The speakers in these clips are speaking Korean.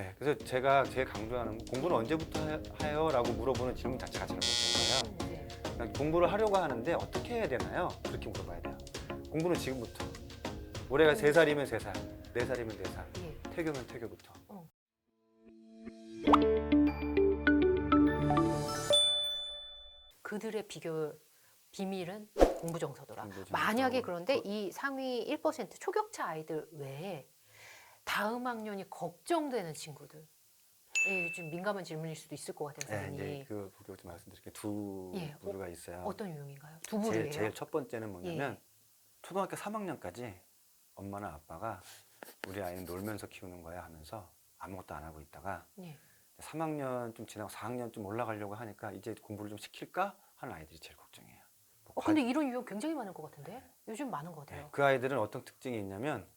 네, 그래서 제가 제일 강조하는 건 공부는 언제부터 해요? 라고 물어보는 질문 자체가 잘못된 거예요. 네. 그러니까 공부를 하려고 하는데 어떻게 해야 되나요? 그렇게 물어봐야 돼요. 공부는 지금부터. 올해가 3살이면 3살, 4살이면 4살, 예. 태교면 태교부터. 그들의 비밀은 공부 정서더라. 공부 정서. 만약에 그런데 이 상위 1% 초격차 아이들 외에 다음 학년이 걱정되는 친구들. 예, 좀 민감한 질문일 수도 있을 것 같아요, 네, 선생님. 이제 그거 좀 말씀드릴게요. 두 예, 부류가 있어요. 어떤 유형인가요? 두 부류예요? 제일 첫 번째는 뭐냐면 예. 초등학교 3학년까지 엄마나 아빠가 우리 아이는 놀면서 키우는 거야 하면서 아무것도 안 하고 있다가 예. 3학년 좀 지나고 4학년 좀 올라가려고 하니까 이제 공부를 좀 시킬까 하는 아이들이 제일 걱정이에요. 근데 이런 유형 굉장히 많은 것 같은데? 요즘 많은 것 같아요. 그 아이들은 어떤 특징이 있냐면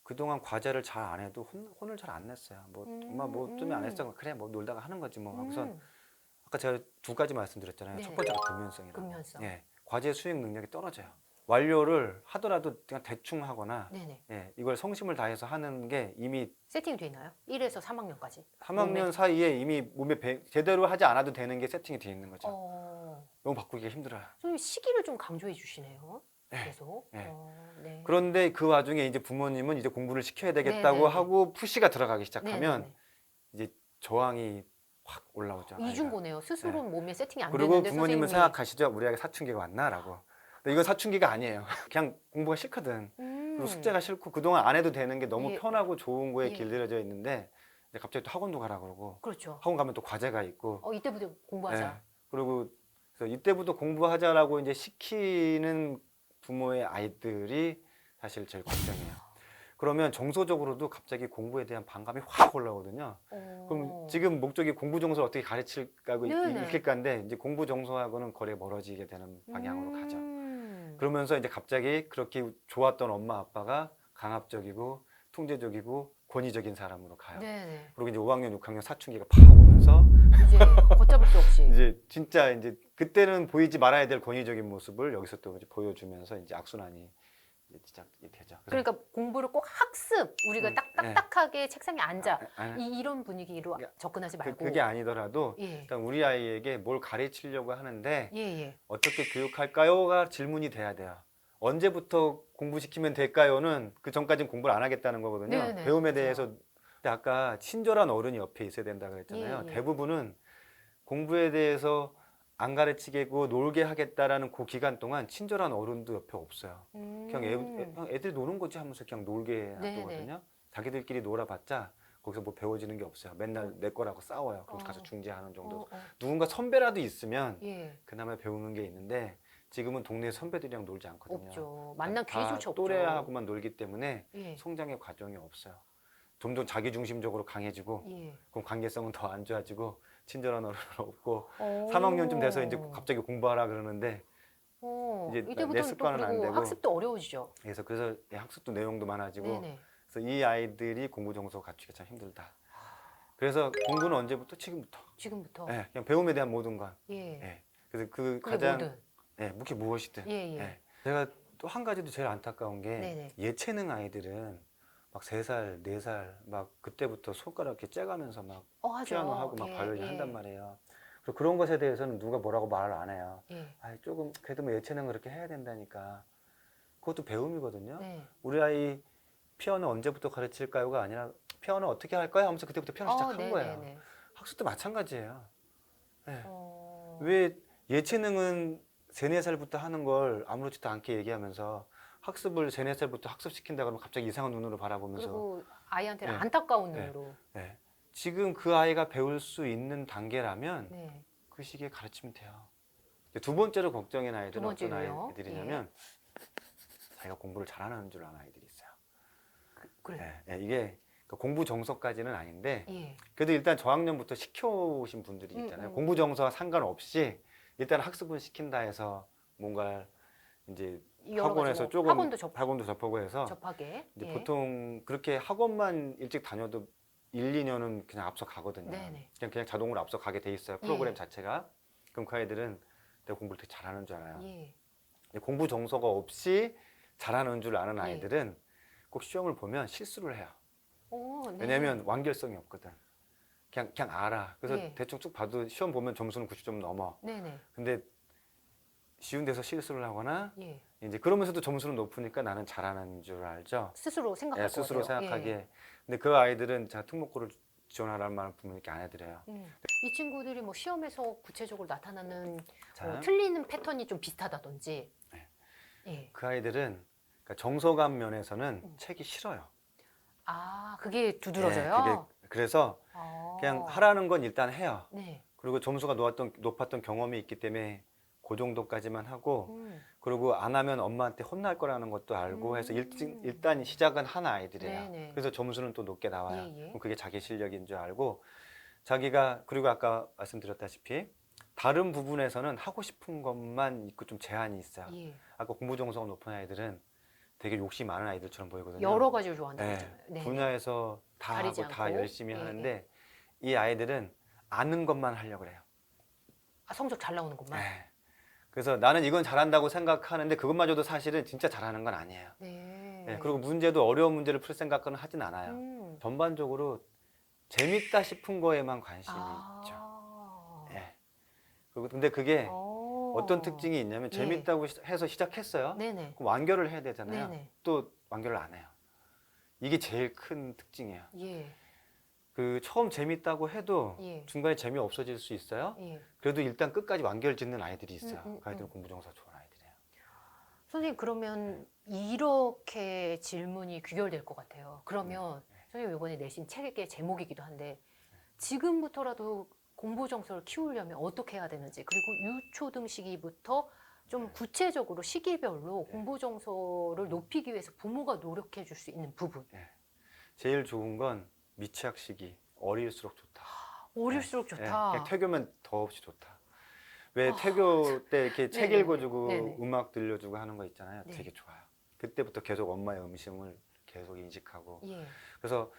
그동안 과제를 잘 안 해도 혼을 잘 안 냈어요. 뭐 엄마 뭐 좀 안 했어. 그래 뭐 놀다가 하는 거지 뭐 하고선 아까 제가 2가지 말씀드렸잖아요. 네네. 첫 번째가 근면성이라고. 근면성. 예, 과제 수행 능력이 떨어져요. 완료를 하더라도 그냥 대충 하거나 네네. 예, 이걸 성심을 다해서 하는 게 이미 세팅이 돼 있나요? 1에서 3학년까지. 3학년 사이에 이미 몸에 제대로 하지 않아도 되는 게 세팅이 돼 있는 거죠. 너무 바꾸기가 힘들어요. 선생님 시기를 좀 강조해 주시네요. 네. 계속. 네. 네. 그런데 그 와중에 이제 부모님은 이제 공부를 시켜야 되겠다고 네네네. 하고 푸시가 들어가기 시작하면 네네네. 이제 저항이 확 올라오죠. 아이가. 이중고네요. 스스로 몸에 세팅이 안 그리고 되는데 부모님은 선생님이 생각하시죠. 우리 아이가 사춘기가 왔나라고. 근데 이건 사춘기가 아니에요. 그냥 공부가 싫거든. 그리고 숙제가 싫고 그동안 안 해도 되는 게 너무 예. 편하고 좋은 거에 예. 길들여져 있는데 이제 갑자기 또 학원도 가라 그러고 그렇죠. 학원 가면 또 과제가 있고 이때부터 공부하자. 예. 그리고 그래서 이때부터 공부하자라고 이제 시키는 부모의 아이들이 사실 제일 걱정이에요. 그러면 정서적으로도 갑자기 공부에 대한 반감이 확 올라오거든요. 그럼 지금 목적이 공부 정서를 어떻게 가르칠까 네네. 익힐까인데 이제 공부 정서하고는 거리가 멀어지게 되는 방향으로 가죠. 음. 그러면서 이제 갑자기 그렇게 좋았던 엄마 아빠가 강압적이고 통제적이고 권위적인 사람으로 가요. 네네. 그리고 이제 5학년, 6학년 사춘기가 팍 오면서 이제 걷잡을 수 없이. 이제 진짜 이제 그때는 보이지 말아야 될 권위적인 모습을 여기서 또 이제 보여주면서 이제 악순환이 이제 시작이 되죠. 그러니까 공부를 꼭 학습 우리가 딱딱하게 책상에 앉아 이런 분위기로 그러니까 접근하지 말고 그게 아니더라도 예. 일단 우리 아이에게 뭘 가르치려고 하는데 예. 어떻게 교육할까요가 질문이 돼야 돼요. 언제부터 공부시키면 될까요는 그 전까지는 공부를 안 하겠다는 거거든요. 네네, 배움에 그렇죠. 대해서 근데 아까 친절한 어른이 옆에 있어야 된다고 그랬잖아요. 예. 대부분은 공부에 대해서 안 가르치겠고 놀게 하겠다라는 그 기간 동안 친절한 어른도 옆에 없어요. 그냥 애들 노는 거지 하면서 그냥 놀게 놔두거든요. 자기들끼리 놀아봤자 거기서 뭐 배워지는 게 없어요. 맨날 내 거라고 싸워요. 그럼 가서 중재하는 정도. 누군가 선배라도 있으면 예. 그나마 배우는 게 있는데 지금은 동네 선배들이랑 놀지 않거든요. 없죠. 만난 다 기회조차 없죠. 또래하고만 놀기 때문에 예. 성장의 과정이 없어요. 점점 자기중심적으로 강해지고 예. 그럼 관계성은 더 안 좋아지고 친절한 어른은 없고 3학년쯤 돼서 이제 갑자기 공부하라 그러는데 이제 내 이때부터는 또 습관은 안 그리고 되고 학습도 어려워지죠. 그래서 학습도 내용도 많아지고 네네. 그래서 이 아이들이 공부 정서 갖추기가 참 힘들다. 그래서 공부는 언제부터? 지금부터. 지금부터. 예, 그냥 배움에 대한 모든 것. 예. 예. 그래서 그 그게 가장 뭐든. 그게 무엇이든. 예. 제가 또 한 가지도 제일 안타까운 게 네네. 예체능 아이들은 막 3살, 4살 막 그때부터 손가락 이렇게 째가면서 막 하죠. 피아노 하고 막 예, 바이올린 예. 한단 말이에요. 그리고 그런 것에 대해서는 누가 뭐라고 말을 안 해요. 예. 조금 그래도 뭐 예체능을 그렇게 해야 된다니까. 그것도 배움이거든요. 네. 우리 아이 피아노 언제부터 가르칠까요가 아니라 피아노 어떻게 할까요? 하면서 그때부터 피아노 시작한 거예요. 학습도 마찬가지예요. 네. 왜 예체능은 3, 4살부터 하는 걸 아무렇지도 않게 얘기하면서 학습을 3, 4살부터 학습시킨다 그러면 갑자기 이상한 눈으로 바라보면서 그리고 아이한테는 네. 안타까운 네. 눈으로. 네. 지금 그 아이가 배울 수 있는 단계라면 네. 그 시기에 가르치면 돼요. 두 번째로 걱정인 아이들은 두 어떤 번째로요? 아이들이냐면 자기가 공부를 잘하는 줄 아는 아이들이 있어요. 그래요. 이게 공부 정서까지는 아닌데 예. 그래도 일단 저학년부터 시켜오신 분들이 있잖아요. 공부 정서와 상관없이 일단 학습은 시킨다 해서 뭔가 이제 여러 학원에서 가지 조금 학원도 접하고 해서 접하게. 이제 예. 보통 그렇게 학원만 일찍 다녀도 1, 2년은 그냥 앞서 가거든요. 네네. 그냥 자동으로 앞서 가게 돼 있어요. 프로그램 자체가. 그럼 그 아이들은 내가 공부를 되게 잘하는 줄 알아요. 예. 공부 정서가 없이 잘하는 줄 아는 아이들은 꼭 시험을 보면 실수를 해요. 네. 왜냐하면 완결성이 없거든. 그냥 알아. 그래서 예. 대충 쭉 봐도 시험 보면 점수는 90점 넘어. 네네. 근데 쉬운 데서 실수를 하거나 예. 이제 그러면서도 점수는 높으니까 나는 잘하는 줄 알죠. 스스로 생각할 예, 것 스스로 같아요. 생각하기에. 예. 근데 그 아이들은 제가 특목고를 지원하라는 말을 부모님께 안 해드려요. 이 친구들이 뭐 시험에서 구체적으로 나타나는 자, 틀리는 패턴이 좀 비슷하다든지. 네. 예. 그 아이들은 그러니까 정서감 면에서는 책이 싫어요. 아, 그게 예, 두드러져요? 그래서 아. 그냥 하라는 건 일단 해요. 네. 그리고 점수가 높았던 경험이 있기 때문에 그 정도까지만 하고 음. 그리고 안 하면 엄마한테 혼날 거라는 것도 알고 해서 음. 일단 시작은 하는 아이들이에요. 네네. 그래서 점수는 또 높게 나와요. 예, 예. 그럼 그게 자기 실력인 줄 알고 자기가 그리고 아까 말씀드렸다시피 다른 부분에서는 하고 싶은 것만 있고 좀 제한이 있어요. 예. 아까 공부 정서가 높은 아이들은 되게 욕심이 많은 아이들처럼 보이거든요. 여러 가지를 좋아한다고 네, 했잖아요. 네. 분야에서 다 가리지 하고 다 않고. 열심히 예, 하는데 이 아이들은 아는 것만 하려고 그래요. 아, 성적 잘 나오는 것만. 네. 그래서 나는 이건 잘한다고 생각하는데 그것마저도 사실은 진짜 잘하는 건 아니에요. 네. 네, 그리고 문제도 어려운 문제를 풀 생각은 하진 않아요. 음. 전반적으로 재밌다 싶은 거에만 관심이 있죠. 아. 네. 그리고 근데 그게 어. 어떤 특징이 있냐면 예. 재밌다고 해서 시작했어요. 네네. 그럼 완결을 해야 되잖아요. 네네. 또 완결을 안 해요. 이게 제일 큰 특징이에요. 예. 그 처음 재밌다고 해도 예. 중간에 재미 없어질 수 있어요. 예. 그래도 일단 끝까지 완결 짓는 아이들이 있어요. 그 아이들은 음. 공부 정서 좋은 아이들이에요. 선생님, 그러면 이렇게 질문이 귀결될 것 같아요. 그러면 선생님 이번에 내신 책의 제목이기도 한데 지금부터라도 공부 정서를 키우려면 어떻게 해야 되는지, 그리고 유초등 시기부터 좀 구체적으로 시기별로 공부 정서를 높이기 위해서 부모가 노력해 줄 수 있는 부분. 제일 좋은 건 미취학 시기, 어릴수록 좋다. 어릴수록 네, 좋다. 그냥 태교면 더없이 좋다. 왜 아, 태교 때 이렇게 책 네네. 읽어주고 네네. 음악 들려주고 하는 거 있잖아요. 네. 되게 좋아요. 그때부터 계속 엄마의 음식을 계속 인식하고. 예. 그래서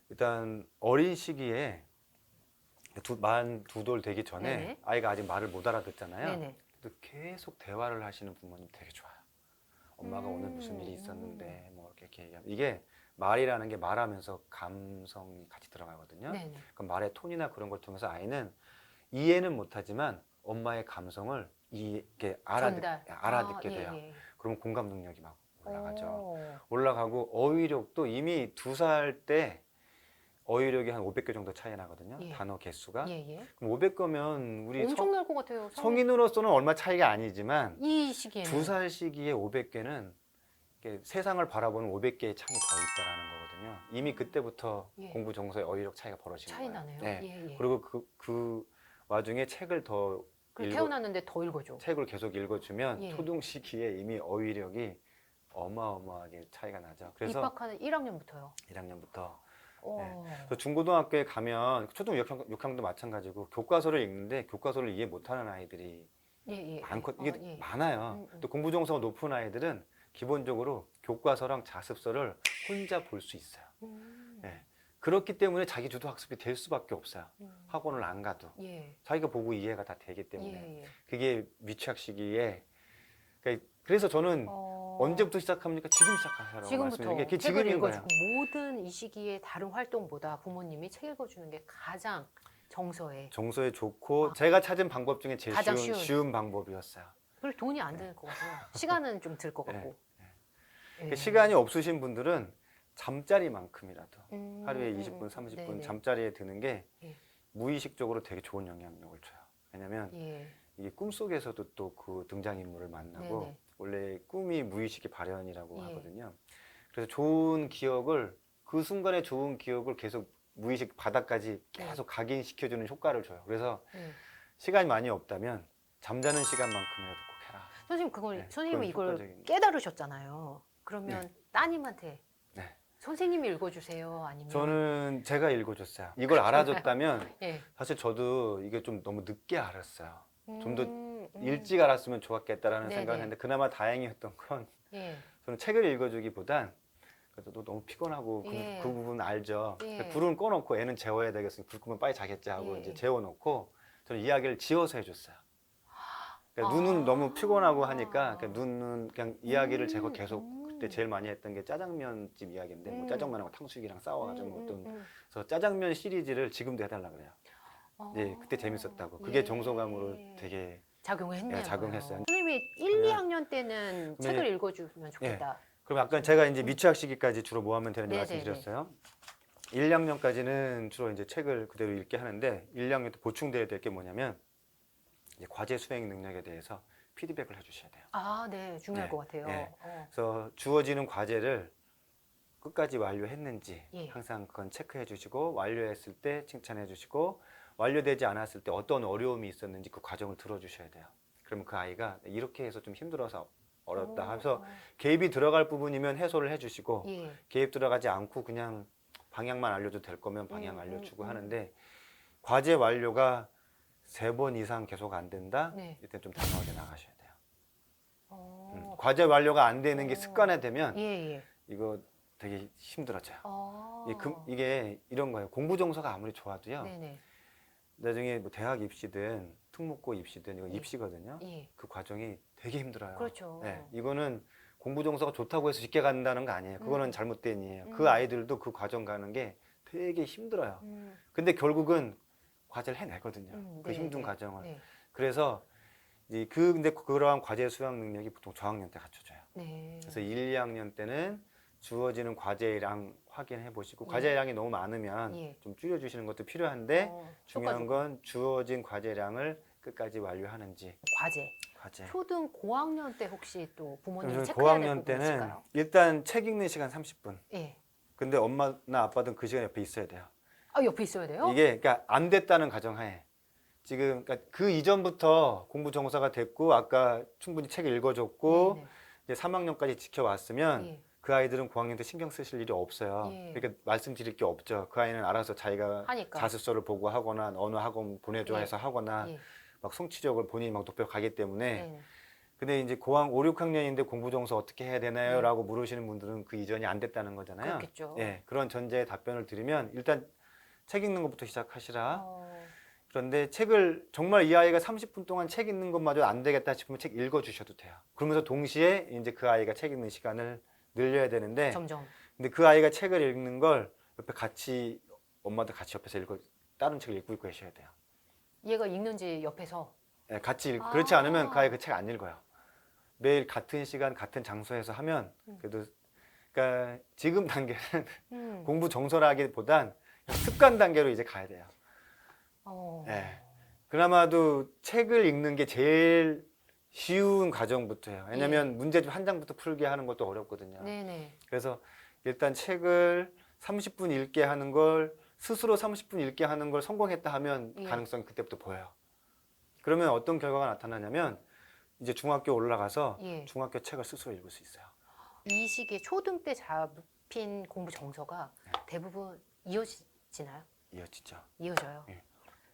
일단 어린 시기에 만 두 돌 되기 전에 네네. 아이가 아직 말을 못 알아듣잖아요. 네네. 근데 계속 대화를 하시는 부모님 되게 좋아요. 엄마가 오늘 무슨 일이 있었는데 뭐 이렇게 얘기하면 이게 말이라는 게 말하면서 감성이 같이 들어가거든요. 네네. 그럼 말의 톤이나 그런 걸 통해서 아이는 이해는 못하지만 엄마의 감성을 이게 전달. 알아듣게 아, 예, 돼요. 예. 그러면 공감 능력이 막 올라가죠. 오. 올라가고 어휘력도 이미 2살 때 어휘력이 한 500개 정도 차이 나거든요. 예. 단어 개수가. 예, 예. 그럼 500개면 우리 엄청 날 것 같아요. 성인으로서는 얼마 차이가 아니지만 이 시기에는. 2살 시기에 500개는 세상을 바라보는 500개의 창이 더 있다라는 거거든요. 이미 그때부터 예. 공부 정서의 어휘력 차이가 벌어지는 차이 거예요. 나네요. 네. 예, 예. 그리고 그 와중에 책을 더 그리고 태어났는데 더 읽어줘. 책을 계속 읽어주면 예. 초등 시기에 이미 어휘력이 어마어마하게 차이가 나죠. 그래서 입학하는 1학년부터요. 1학년부터 어. 그래서 중고등학교에 가면 초등 6학년도 마찬가지고 교과서를 읽는데 교과서를 이해 못하는 아이들이 예, 예. 많고 이게 예. 많아요. 또 공부 정서가 높은 아이들은 기본적으로 교과서랑 자습서를 혼자 볼 수 있어요. 네. 그렇기 때문에 자기 주도 학습이 될 수밖에 없어요. 학원을 안 가도 예. 자기가 보고 이해가 다 되기 때문에 예, 예. 그게 미취학 시기에 그래서 저는 언제부터 시작합니까? 지금 시작하라고 지금부터 말씀드리는 게 그게 책을 지금인 거예요. 읽어주고 모든 이 시기에 다른 활동보다 부모님이 책 읽어주는 게 가장 정서에 정서에 좋고 제가 찾은 방법 중에 제일 가장 쉬운 방법이었어요. 별로 돈이 안 드는 것 같아요. 시간은 좀 들 것 같고. 예. 시간이 없으신 분들은 잠자리만큼이라도 하루에 음, 20분, 30분 네네. 잠자리에 드는 게 예. 무의식적으로 되게 좋은 영향력을 줘요. 왜냐면 예. 이게 꿈속에서도 또 그 등장인물을 만나고 네네. 원래 꿈이 무의식의 발현이라고 예. 하거든요. 그래서 좋은 기억을 그 순간의 좋은 기억을 계속 무의식 바닥까지 계속 각인시켜주는 효과를 줘요. 그래서 예. 시간이 많이 없다면 잠자는 시간만큼이라도 꼭 해라. 선생님 그걸 네, 선생님이 그건 이걸 효과적인 깨달으셨잖아요. 그러면 따님한테 네. 선생님이 읽어주세요, 아니면 저는 제가 읽어줬어요. 이걸 알아줬다면 예. 사실 저도 이게 좀 너무 늦게 알았어요. 좀 더 음. 일찍 알았으면 좋았겠다라는 네네. 생각을 했는데 그나마 다행이었던 건 예. 저는 책을 읽어주기보단 그래도 너무 피곤하고 예. 그 부분 알죠. 예. 불은 꺼놓고 애는 재워야 되겠으니 불 끄면 빨리 자겠지 하고 예. 이제 재워놓고 저는 이야기를 지어서 해줬어요. 그러니까 아. 눈은 너무 피곤하고 하니까 눈은 그냥 이야기를 제가 계속 그때 제일 많이 했던 게 짜장면집 이야기인데 뭐 짜장면하고 탕수육이랑 싸워가지고 뭐 어떤 그래서 짜장면 시리즈를 지금도 해달라 그래요. 예, 그때 재밌었다고. 그게 예. 정서감으로 되게 작용을 했네요. 예, 작용했어요. 선생님이 1, 그러면- 2학년 때는 그러면- 책을 읽어주면 좋겠다. 그럼 아까 제가 이제 미취학 시기까지 주로 뭐 하면 되는지 네네네. 말씀드렸어요. 1, 2학년까지는 주로 이제 책을 그대로 읽게 하는데 1, 2학년 때 보충돼야 될 게 뭐냐면 이제 과제 수행 능력에 대해서 피드백을 해주셔야 돼요. 아, 네, 중요할 네, 것 같아요. 네. 그래서 주어지는 과제를 끝까지 완료했는지 예. 항상 그건 체크해 주시고 완료했을 때 칭찬해 주시고 완료되지 않았을 때 어떤 어려움이 있었는지 그 과정을 들어주셔야 돼요. 그러면 그 아이가 이렇게 해서 좀 힘들어서 어렵다 하면서 개입이 들어갈 부분이면 해소를 해주시고 예. 개입 들어가지 않고 그냥 방향만 알려줘도 될 거면 방향 알려주고 하는데 과제 완료가 3번 이상 계속 안 된다? 네. 이때 좀 단호하게 나가셔야 돼요. 어. 과제 완료가 안 되는 게 습관화 되면 예, 예. 이거 되게 힘들어져요. 어. 이게 이런 거예요. 공부 정서가 아무리 좋아도요. 네네. 나중에 뭐 대학 입시든 특목고 입시든 이건 예. 입시거든요. 예. 그 과정이 되게 힘들어요. 그렇죠. 네, 이거는 공부 정서가 좋다고 해서 쉽게 간다는 거 아니에요. 그거는 잘못된 일이에요. 그 음. 아이들도 그 과정 가는 게 되게 힘들어요. 음. 근데 결국은 과제를 해내거든요. 그 네, 힘든 네. 과정을. 네. 그래서 근데 그러한 과제 수행 능력이 보통 저학년 때 갖춰져요. 네. 그래서 1, 2학년 때는 주어지는 과제량 확인해 보시고 예. 과제량이 너무 많으면 예. 좀 줄여주시는 것도 필요한데 중요한 효과적으로. 건 주어진 과제량을 끝까지 완료하는지. 과제. 초등 고학년 때 혹시 또 부모님이 그래서 체크해야 될 고학년 부분이 때는 있을까요? 일단 책 읽는 시간 30분. 예. 근데 엄마나 아빠든 그 시간 옆에 있어야 돼요. 아, 옆에 있어야 돼요? 이게 그러니까 안 됐다는 가정하에 지금 그러니까 그 이전부터 공부 정서가 됐고 아까 충분히 책 읽어줬고 네네. 이제 3학년까지 지켜왔으면 예. 그 아이들은 고학년 때 신경 쓰실 일이 없어요. 예. 그러니까 말씀드릴 게 없죠. 그 아이는 알아서 자기가 하니까. 자습서를 보고 하거나 어느 학원 보내줘 예. 해서 하거나 예. 막 성취력을 본인이 막 높여가기 때문에 네. 근데 이제 고학 5, 6학년인데 공부 정서 어떻게 해야 되나요? 네. 라고 물으시는 분들은 그 이전이 안 됐다는 거잖아요. 그렇겠죠. 예, 그런 전제에 답변을 드리면 일단 책 읽는 것부터 시작하시라. 어. 그런데 책을 정말 이 아이가 30분 동안 책 읽는 것마저 안 되겠다 싶으면 책 읽어주셔도 돼요. 그러면서 동시에 이제 그 아이가 책 읽는 시간을 늘려야 되는데 점점. 근데 그 아이가 책을 읽는 걸 옆에 같이 엄마도 같이 옆에서 다른 책을 읽고 계셔야 돼요. 얘가 읽는지 옆에서. 예, 같이 아. 그렇지 않으면 그 아이 그 책 안 읽어요. 매일 같은 시간 같은 장소에서 하면 그래도 그러니까 지금 단계는 공부 정서라기보단 습관 단계로 이제 가야 돼요. 어. 예. 그나마도 책을 읽는 게 제일 쉬운 과정부터예요. 왜냐하면 문제집 한 장부터 풀게 하는 것도 어렵거든요. 네네. 그래서 일단 책을 30분 읽게 하는 걸 스스로 30분 읽게 하는 걸 성공했다 하면 예. 가능성이 그때부터 보여요. 그러면 어떤 결과가 나타나냐면 이제 중학교 올라가서 예. 중학교 책을 스스로 읽을 수 있어요. 이 시기에 초등 때 잡힌 공부 정서가 대부분 이어지나요? 이어지죠. 이어져요. 예.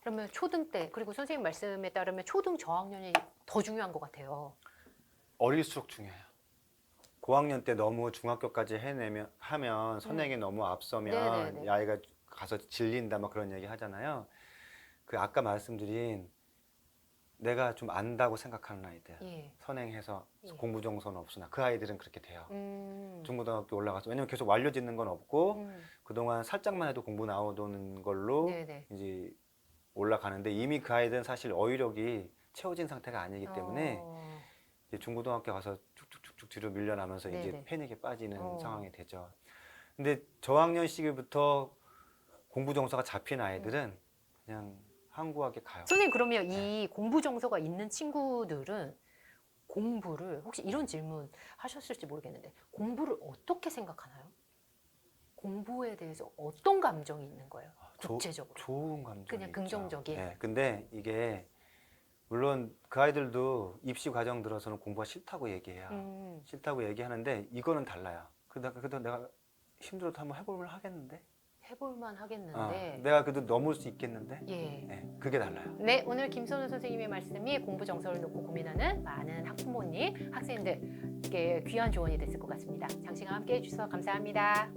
그러면 초등 때 그리고 선생님 말씀에 따르면 초등 저학년이 더 중요한 것 같아요. 어릴수록 중요해요. 고학년 때 너무 중학교까지 하면 선행이 너무 앞서면 네네네. 이 아이가 가서 질린다 막 그런 얘기 하잖아요. 그 아까 말씀드린 내가 좀 안다고 생각하는 아이들 예. 선행해서 예. 공부 정서는 없으나 그 아이들은 그렇게 돼요. 음. 중고등학교 올라가서 왜냐면 계속 완료 짓는 건 없고 음. 그동안 살짝만 해도 공부 나오는 걸로 네네. 이제 올라가는데 이미 그 아이들은 사실 어휘력이 채워진 상태가 아니기 때문에 어. 이제 중고등학교 가서 쭉쭉쭉쭉 뒤로 밀려나면서 이제 네네. 패닉에 빠지는 어. 상황이 되죠. 근데 저학년 시기부터 공부 정서가 잡힌 아이들은 그냥 항구하게 가요. 선생님 그러면 이 공부 정서가 있는 친구들은 공부를 혹시 이런 질문 하셨을지 모르겠는데 공부를 어떻게 생각하나요? 공부에 대해서 어떤 감정이 있는 거예요? 구체적으로. 좋은 감정이 그냥 있죠. 긍정적인. 네, 근데 이게 물론 그 아이들도 입시 과정 들어서는 공부가 싫다고 얘기해요. 싫다고 얘기하는데 이거는 달라요. 그래도 내가 힘들어도 한번 해보면 하겠는데. 해볼만 하겠는데. 내가 그래도 넘을 수 있겠는데. 예. 네, 그게 달라요. 네, 오늘 김선우 선생님의 말씀이 공부 정서를 놓고 고민하는 많은 학부모님, 학생들께 귀한 조언이 됐을 것 같습니다. 장시간 함께 해주셔서 감사합니다.